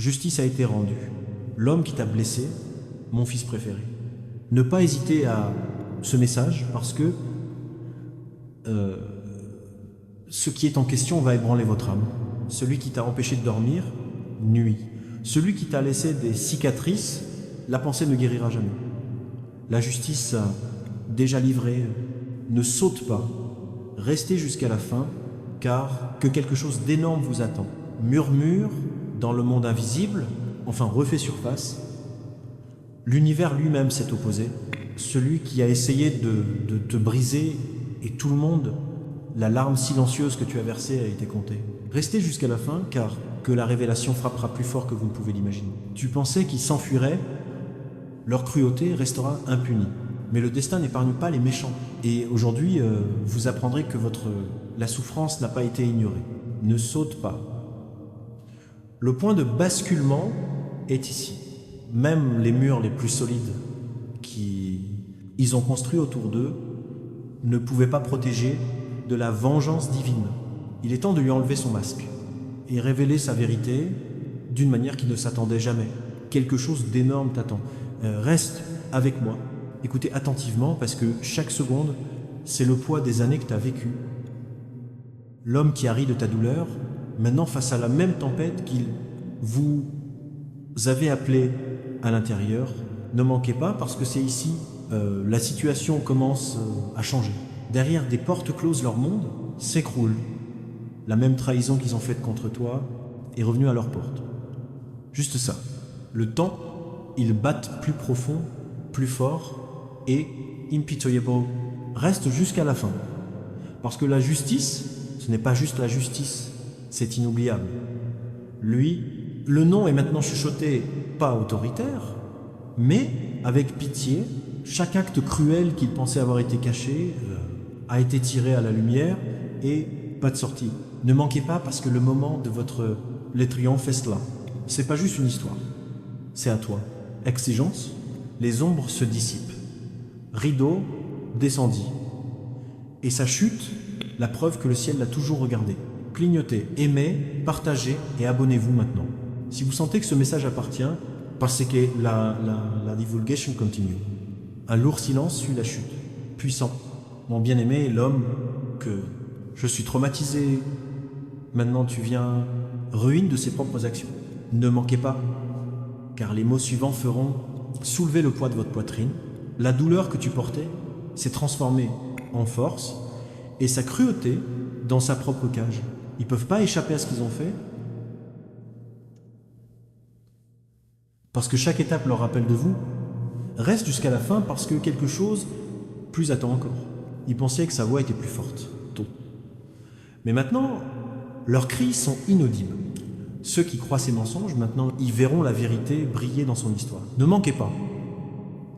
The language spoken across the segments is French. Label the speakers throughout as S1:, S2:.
S1: Justice a été rendue. L'homme qui t'a blessé, mon fils préféré. Ne pas hésiter à ce message parce que ce qui est en question va ébranler votre âme. Celui qui t'a empêché de dormir, nuit. Celui qui t'a laissé des cicatrices, la pensée ne guérira jamais. La justice déjà livrée, ne saute pas. Restez jusqu'à la fin, car que quelque chose d'énorme vous attend. Murmure dans le monde invisible, enfin refait surface. L'univers lui-même s'est opposé. Celui qui a essayé de te briser, et tout le monde, la larme silencieuse que tu as versée a été comptée. Restez jusqu'à la fin, car que la révélation frappera plus fort que vous ne pouvez l'imaginer. Tu pensais qu'ils s'enfuiraient, leur cruauté restera impunie. Mais le destin n'épargne pas les méchants. Et aujourd'hui, vous apprendrez que la souffrance n'a pas été ignorée. Ne saute pas. Le point de basculement est ici. Même les murs les plus solides qu'ils ont construits autour d'eux ne pouvaient pas protéger de la vengeance divine. Il est temps de lui enlever son masque et révéler sa vérité d'une manière qui ne s'attendait jamais. Quelque chose d'énorme t'attend. Reste avec moi. Écoutez attentivement parce que chaque seconde, c'est le poids des années que tu as vécues. L'homme qui a ri de ta douleur, maintenant face à la même tempête qu'il vous avez appelé à l'intérieur, ne manquez pas parce que c'est ici, la situation commence à changer. Derrière des portes closes, leur monde s'écroule. La même trahison qu'ils ont faite contre toi est revenue à leur porte. Juste ça. Le temps, ils battent plus profond, plus fort et impitoyable. Reste jusqu'à la fin. Parce que la justice, ce n'est pas juste la justice, c'est inoubliable. Lui, le nom est maintenant chuchoté, pas autoritaire, mais avec pitié. Chaque acte cruel qu'il pensait avoir été caché a été tiré à la lumière et pas de sortie. Ne manquez pas parce que le moment de les triomphes est là. C'est pas juste une histoire, c'est à toi. Exigence, les ombres se dissipent. Rideau descendit. Et sa chute, la preuve que le ciel l'a toujours regardé. Clignotez, aimez, partagez et abonnez-vous maintenant. Si vous sentez que ce message appartient, parce que la divulgation continue. Un lourd silence suit la chute. Puissant. Mon bien-aimé, l'homme que je suis traumatisé. Maintenant tu viens, ruine de ses propres actions. Ne manquez pas, car les mots suivants feront soulever le poids de votre poitrine. La douleur que tu portais s'est transformée en force et sa cruauté dans sa propre cage. Ils ne peuvent pas échapper à ce qu'ils ont fait parce que chaque étape leur rappelle de vous. Reste jusqu'à la fin parce que quelque chose plus attend encore. Ils pensaient que sa voix était plus forte, tôt. Mais maintenant, leurs cris sont inaudibles. Ceux qui croient ces mensonges, maintenant, ils verront la vérité briller dans son histoire. Ne manquez pas,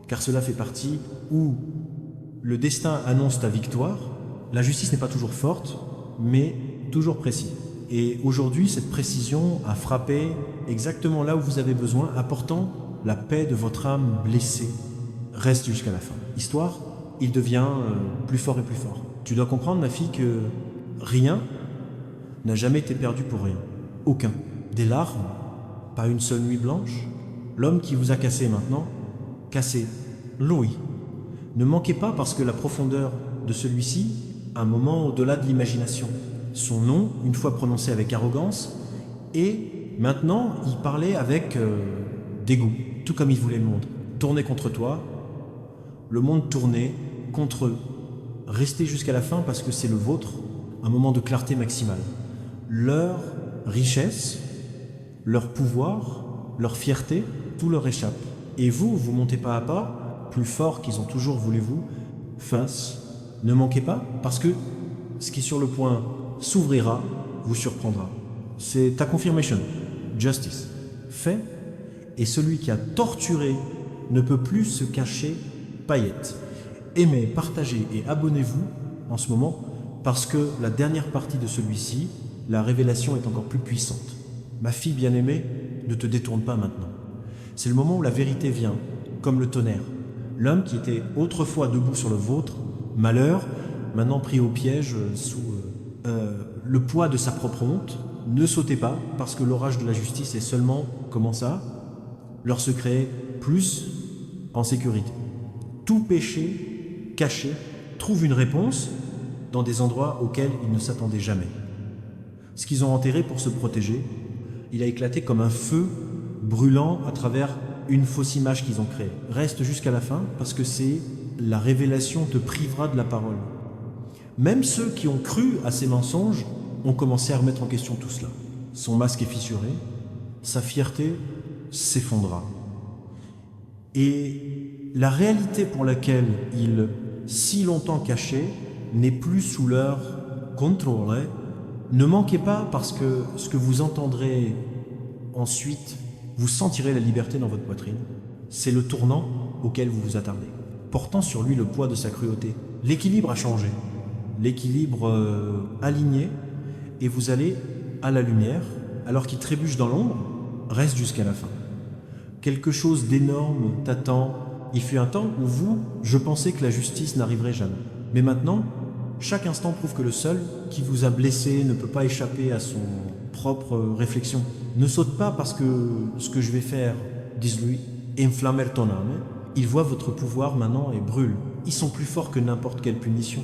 S1: car cela fait partie où le destin annonce ta victoire. La justice n'est pas toujours forte, mais toujours précise. Et aujourd'hui, cette précision a frappé exactement là où vous avez besoin, apportant la paix de votre âme blessée. Reste jusqu'à la fin. Histoire, il devient plus fort et plus fort. Tu dois comprendre, ma fille, que rien n'a jamais été perdu pour rien. Aucun. Des larmes, pas une seule nuit blanche. L'homme qui vous a cassé maintenant, cassé. Louis. Ne manquez pas parce que la profondeur de celui-ci, un moment au-delà de l'imagination. Son nom, une fois prononcé avec arrogance, et maintenant, il parlait avec dégoût, tout comme il voulait le monde. Tourner contre toi, le monde tournait contre eux. Restez jusqu'à la fin parce que c'est le vôtre, un moment de clarté maximale. Leur richesse, leur pouvoir, leur fierté, tout leur échappe. Et vous, vous montez pas à pas, plus fort qu'ils ont toujours voulu vous, face. Ne manquez pas, parce que ce qui est sur le point s'ouvrira, vous surprendra. C'est ta confirmation. Justice. Fait. Et celui qui a torturé ne peut plus se cacher paillettes. Aimez, partagez et abonnez-vous en ce moment, parce que la dernière partie de celui-ci, la révélation est encore plus puissante. Ma fille bien-aimée, ne te détourne pas maintenant. C'est le moment où la vérité vient, comme le tonnerre. L'homme qui était autrefois debout sur le vôtre, malheur, maintenant pris au piège sous le poids de sa propre honte, Ne sautez pas, parce que l'orage de la justice est seulement, comment ça? Leur secret plus en sécurité. Tout péché caché trouve une réponse dans des endroits auxquels ils ne s'attendaient jamais. Ce qu'ils ont enterré pour se protéger, il a éclaté comme un feu brûlant à travers une fausse image qu'ils ont créée. Reste jusqu'à la fin, parce que c'est la révélation te privera de la parole. Même ceux qui ont cru à ces mensonges ont commencé à remettre en question tout cela. Son masque est fissuré, sa fierté s'effondra. Et la réalité pour laquelle il si longtemps caché n'est plus sous leur contrôle. Ne manquez pas, parce que ce que vous entendrez ensuite, vous sentirez la liberté dans votre poitrine. C'est le tournant auquel vous vous attardez, portant sur lui le poids de sa cruauté. L'équilibre a changé, l'équilibre aligné, et vous allez à la lumière, alors qu'il trébuche dans l'ombre, reste jusqu'à la fin. Quelque chose d'énorme t'attend. Il fut un temps où je pensais que la justice n'arriverait jamais. Mais maintenant, chaque instant prouve que le seul qui vous a blessé ne peut pas échapper à son propre réflexion. Ne saute pas, parce que ce que je vais faire, dis-lui, inflammer ton âme. Ils voient votre pouvoir maintenant et brûlent. Ils sont plus forts que n'importe quelle punition.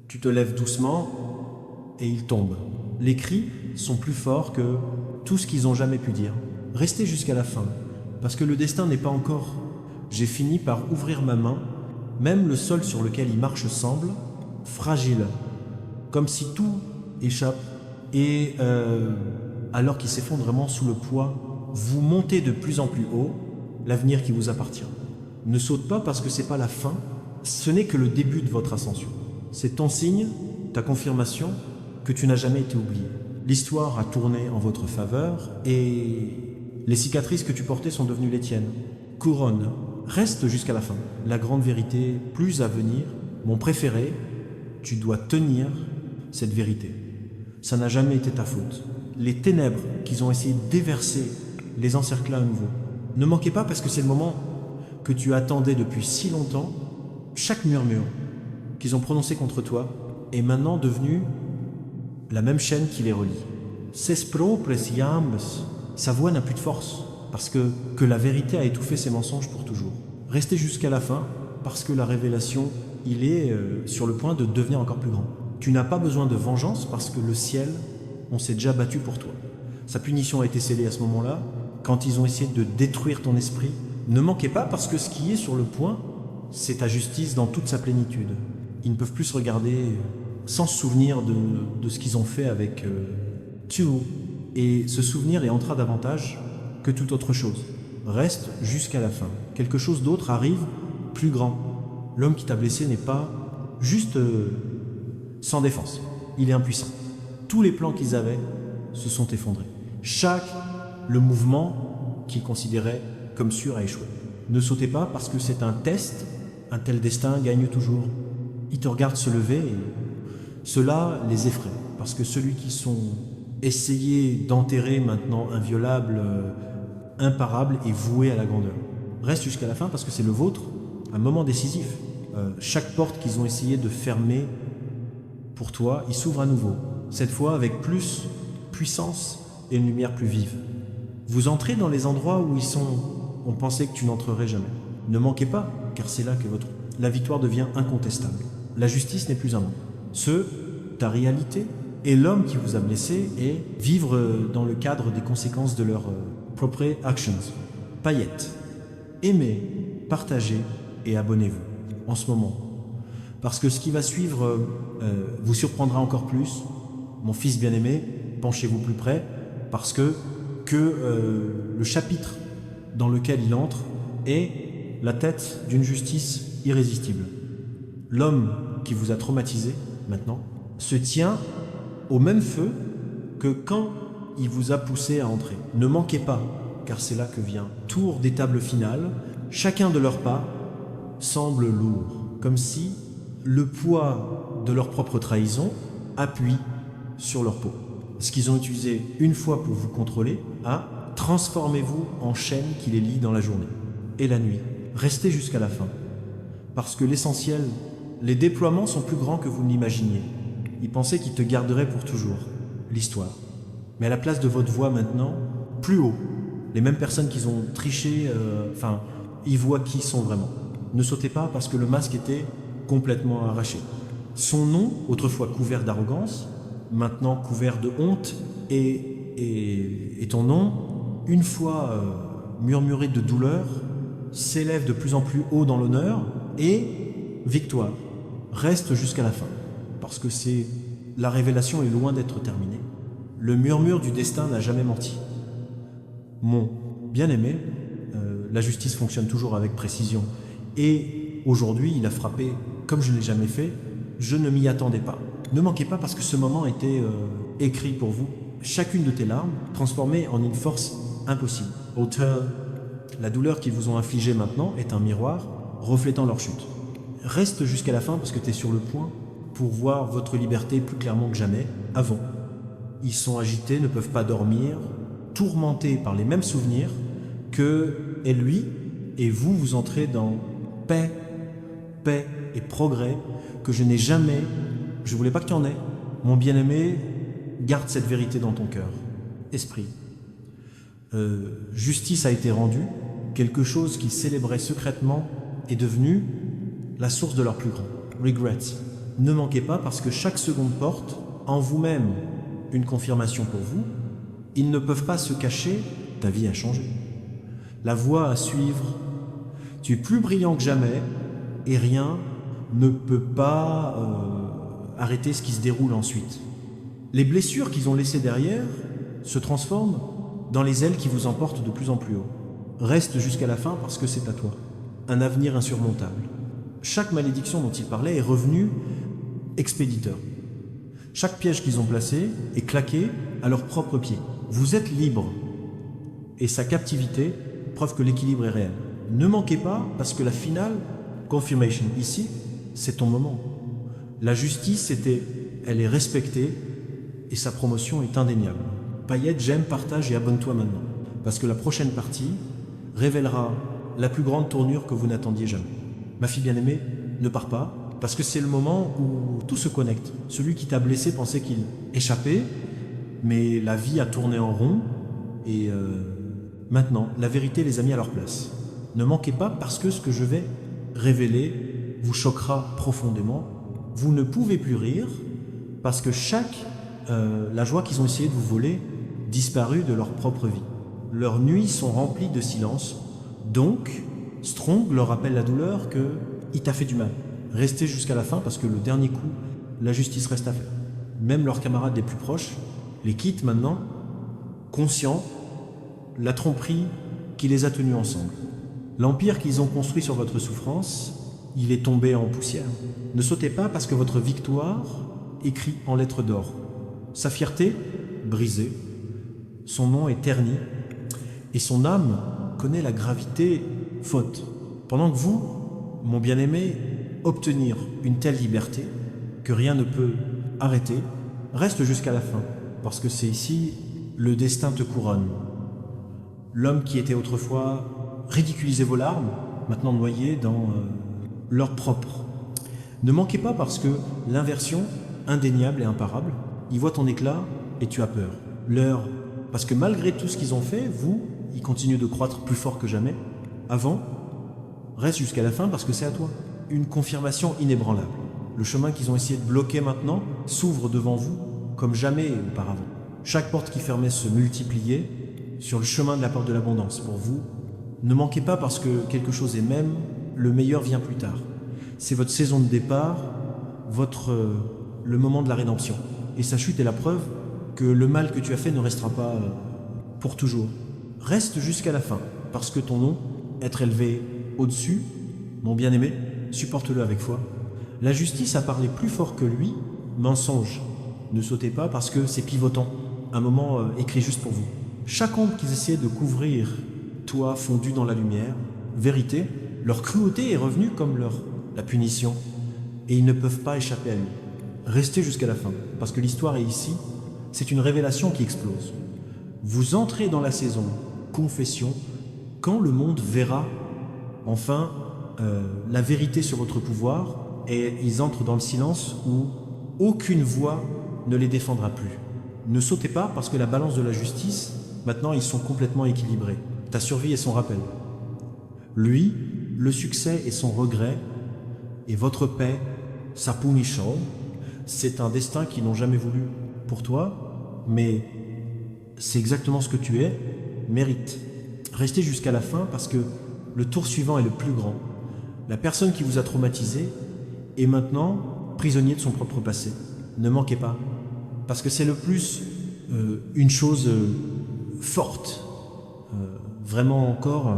S1: Tu te lèves doucement et ils tombent. Les cris sont plus forts que tout ce qu'ils ont jamais pu dire. Restez jusqu'à la fin, parce que le destin n'est pas encore. J'ai fini par ouvrir ma main. Même le sol sur lequel ils marchent semble fragile, comme si tout échappe. Et alors qu'il s'effondre vraiment sous le poids, vous montez de plus en plus haut l'avenir qui vous appartient. Ne saute pas, parce que c'est pas la fin, ce n'est que le début de votre ascension. C'est ton signe, ta confirmation que tu n'as jamais été oublié. L'histoire a tourné en votre faveur et les cicatrices que tu portais sont devenues les tiennes. Couronne, reste jusqu'à la fin. La grande vérité, plus à venir, mon préféré, tu dois tenir cette vérité. Ça n'a jamais été ta faute. Les ténèbres qu'ils ont essayé de déverser les encerclent à nouveau. Ne manquez pas, parce que c'est le moment que tu attendais depuis si longtemps. Chaque murmure qu'ils ont prononcé contre toi est maintenant devenu la même chaîne qui les relie. Ses propres jambes, sa voix n'a plus de force, parce que la vérité a étouffé ses mensonges pour toujours. Restez jusqu'à la fin, parce que la révélation, il est sur le point de devenir encore plus grand. Tu n'as pas besoin de vengeance, parce que le ciel, on s'est déjà battu pour toi. Sa punition a été scellée à ce moment-là, quand ils ont essayé de détruire ton esprit. Ne manquez pas, parce que ce qui est sur le point, c'est ta justice dans toute sa plénitude. Ils ne peuvent plus se regarder sans se souvenir de ce qu'ils ont fait avec tu. Et ce souvenir les hantera davantage que toute autre chose. Reste jusqu'à la fin. Quelque chose d'autre arrive, plus grand. L'homme qui t'a blessé n'est pas juste sans défense. Il est impuissant. Tous les plans qu'ils avaient se sont effondrés. Le mouvement qu'ils considéraient comme sûr a échoué. Ne sautez pas, parce que c'est un test. Un tel destin gagne toujours. Ils te regardent se lever et cela les effraie, parce que celui qui sont essayés d'enterrer maintenant inviolable, imparable, est voué à la grandeur. Reste jusqu'à la fin, parce que c'est le vôtre, un moment décisif. Chaque porte qu'ils ont essayé de fermer pour toi, il s'ouvre à nouveau, cette fois avec plus puissance et une lumière plus vive. Vous entrez dans les endroits où on pensait que tu n'entrerais jamais. Ne manquez pas, car c'est là que la victoire devient incontestable. La justice n'est plus un mot. Ta réalité, et l'homme qui vous a blessé, et vivre dans le cadre des conséquences de leurs propres actions. Paillettes. Aimez, partagez et abonnez-vous en ce moment. Parce que ce qui va suivre vous surprendra encore plus. Mon fils bien-aimé, penchez-vous plus près, parce que le chapitre dans lequel il entre est la tête d'une justice irrésistible. L'homme qui vous a traumatisé, maintenant, se tient au même feu que quand il vous a poussé à entrer. Ne manquez pas, car c'est là que vient tour des tables finales. Chacun de leurs pas semble lourd, comme si le poids de leur propre trahison appuie sur leur peau. Ce qu'ils ont utilisé une fois pour vous contrôler, transformez-vous en chaîne qui les lie dans la journée et la nuit. Restez jusqu'à la fin, parce que l'essentiel, les déploiements sont plus grands que vous ne l'imaginiez. Ils pensaient qu'ils te garderaient pour toujours. l'histoire. Mais à la place de votre voix maintenant, plus haut. Les mêmes personnes qui ont triché, ils voient qui ils sont vraiment. Ne sautez pas parce que le masque était complètement arraché. Son nom, autrefois couvert d'arrogance, maintenant couvert de honte, et ton nom, une fois murmuré de douleur, s'élève de plus en plus haut dans l'honneur, et victoire. Reste jusqu'à la fin, parce que la révélation est loin d'être terminée. Le murmure du destin n'a jamais menti. Mon bien-aimé, la justice fonctionne toujours avec précision. Et aujourd'hui, il a frappé comme je ne l'ai jamais fait. Je ne m'y attendais pas. Ne manquez pas parce que ce moment était écrit pour vous. Chacune de tes larmes transformée en une force impossible. Auteur, la douleur qu'ils vous ont infligée maintenant est un miroir reflétant leur chute. Reste jusqu'à la fin parce que tu es sur le point pour voir votre liberté plus clairement que jamais avant. Ils sont agités, ne peuvent pas dormir, tourmentés par les mêmes souvenirs que et lui, et vous, vous entrez dans paix et progrès que je n'ai jamais, je voulais pas que tu en aies. Mon bien-aimé, garde cette vérité dans ton cœur. Esprit. Justice a été rendue, quelque chose qu'ils célébraient secrètement est devenu la source de leur plus grand. Regrets. Ne manquez pas parce que chaque seconde porte en vous-même une confirmation pour vous. Ils ne peuvent pas se cacher, ta vie a changé. La voie à suivre, tu es plus brillant que jamais et rien ne peut pas arrêter ce qui se déroule ensuite. Les blessures qu'ils ont laissées derrière se transforment dans les ailes qui vous emportent de plus en plus haut. Reste jusqu'à la fin parce que c'est à toi. Un avenir insurmontable. Chaque malédiction dont ils parlaient est revenue expéditeur. Chaque piège qu'ils ont placé est claqué à leurs propres pieds. Vous êtes libre. Et sa captivité, preuve que l'équilibre est réel. Ne manquez pas parce que la finale, confirmation ici, c'est ton moment. La justice, elle est respectée et sa promotion est indéniable. Paillette, j'aime, partage et abonne-toi maintenant. Parce que la prochaine partie révélera la plus grande tournure que vous n'attendiez jamais. Ma fille bien-aimée, ne pars pas, parce que c'est le moment où tout se connecte. Celui qui t'a blessé pensait qu'il échappait, mais la vie a tourné en rond, et maintenant, la vérité les a mis à leur place. Ne manquez pas, parce que ce que je vais révéler vous choquera profondément. Vous ne pouvez plus rire, parce que la joie qu'ils ont essayé de vous voler disparut de leur propre vie. Leurs nuits sont remplies de silence, donc Strong leur rappelle la douleur qu'il t'a fait du mal. Restez jusqu'à la fin parce que le dernier coup, la justice reste à faire. Même leurs camarades les plus proches les quittent maintenant, conscients, la tromperie qui les a tenus ensemble. L'empire qu'ils ont construit sur votre souffrance, il est tombé en poussière. Ne sautez pas parce que votre victoire écrit en lettres d'or. Sa fierté, brisée. Son nom est terni. Et son âme connaît la gravité faute. Pendant que vous, mon bien-aimé, obtenir une telle liberté que rien ne peut arrêter, reste jusqu'à la fin, parce que c'est ici le destin te couronne. L'homme qui était autrefois ridiculisé vos larmes, maintenant noyé dans leur propre. Ne manquez pas parce que l'inversion, indéniable et imparable, il voit ton éclat et tu as peur. Parce que malgré tout ce qu'ils ont fait, vous, ils continuent de croître plus fort que jamais. Avant, reste jusqu'à la fin parce que c'est à toi. Une confirmation inébranlable. Le chemin qu'ils ont essayé de bloquer maintenant s'ouvre devant vous comme jamais auparavant. Chaque porte qui fermait se multipliait sur le chemin de la porte de l'abondance pour vous. Ne manquez pas parce que quelque chose est même, le meilleur vient plus tard. C'est votre saison de départ, le moment de la rédemption. Et sa chute est la preuve que le mal que tu as fait ne restera pas pour toujours. Reste jusqu'à la fin, parce que ton nom, être élevé au-dessus, mon bien-aimé, supporte-le avec foi. La justice a parlé plus fort que lui, mensonge. Ne sautez pas parce que c'est pivotant, un moment écrit juste pour vous. Chaque ombre qu'ils essayaient de couvrir, toi fondu dans la lumière, vérité, leur cruauté est revenue comme la punition, et ils ne peuvent pas échapper à lui. Restez jusqu'à la fin, parce que l'histoire est ici, c'est une révélation qui explose. Vous entrez dans la saison confession quand le monde verra enfin la vérité sur votre pouvoir et ils entrent dans le silence où aucune voix ne les défendra plus. Ne sautez pas parce que la balance de la justice, maintenant ils sont complètement équilibrés. Ta survie est son rappel. Lui, le succès est son regret, et votre paix, sa punition, c'est un destin qu'ils n'ont jamais voulu pour toi, mais c'est exactement ce que tu es, mérite. Restez jusqu'à la fin parce que le tour suivant est le plus grand. La personne qui vous a traumatisé est maintenant prisonnier de son propre passé. Ne manquez pas, parce que c'est le plus une chose forte. Vraiment encore,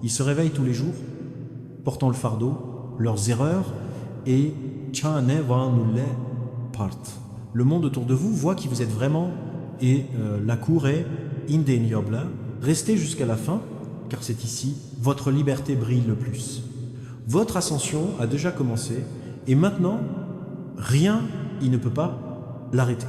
S1: ils se réveillent tous les jours, portant le fardeau, leurs erreurs, et le monde autour de vous voit qui vous êtes vraiment, et la cour est indéniable. Restez jusqu'à la fin, car c'est ici, votre liberté brille le plus. Votre ascension a déjà commencé, et maintenant, rien, il ne peut pas l'arrêter.